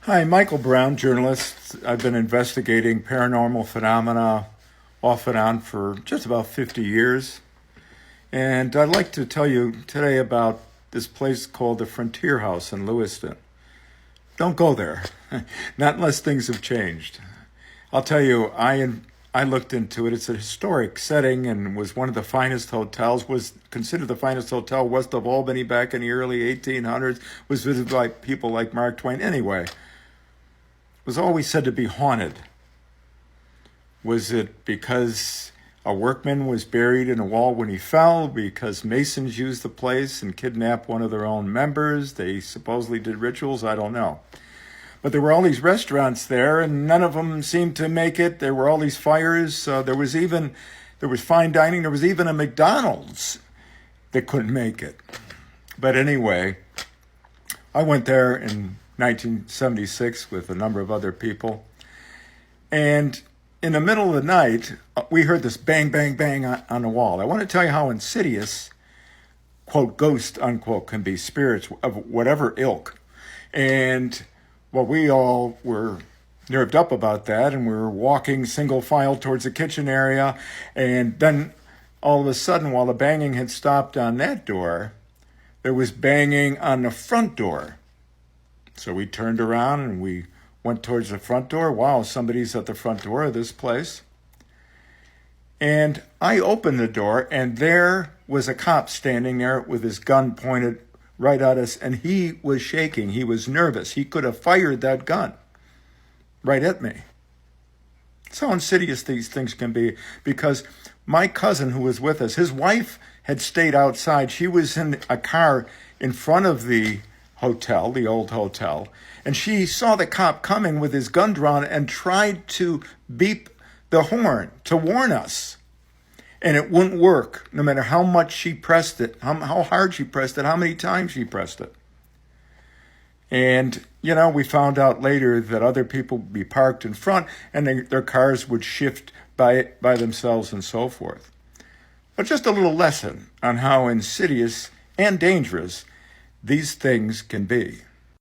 Hi, Michael Brown, journalist. I've been investigating paranormal phenomena off and on for just about 50 years. And I'd like to tell you today about this place called the Frontier House in Lewiston. Don't go there, not unless things have changed. I'll tell you, I looked into it. It's a historic setting and was one of the finest hotels, was considered the finest hotel west of Albany back in the early 1800s, was visited by people like Mark Twain. Anyway, was always said to be haunted. Was it because a workman was buried in a wall when he fell? Because Masons used the place and kidnapped one of their own members? They supposedly did rituals? I don't know. But there were all these restaurants there, and none of them seemed to make it. There were all these fires. There was fine dining. There was even a McDonald's that couldn't make it. But anyway, I went there in 1976 with a number of other people. And in the middle of the night, we heard this bang, bang, bang on the wall. I want to tell you how insidious, quote, ghost, unquote, can be, spirits of whatever ilk. And well, we all were nerved up about that, and we were walking single file towards the kitchen area. And then all of a sudden, while the banging had stopped on that door, there was banging on the front door. So we turned around and we went towards the front door. Wow, somebody's at the front door of this place. And I opened the door, and there was a cop standing there with his gun pointed right at us, and he was shaking. He was nervous. He could have fired that gun right at me. That's how insidious these things can be, because my cousin who was with us, his wife had stayed outside. She was in a car in front of the hotel, the old hotel, and she saw the cop coming with his gun drawn and tried to beep the horn to warn us. And it wouldn't work, no matter how much she pressed it, how hard she pressed it, how many times she pressed it. And, we found out later that other people would be parked in front and their cars would shift by themselves and so forth. But just a little lesson on how insidious and dangerous these things can be.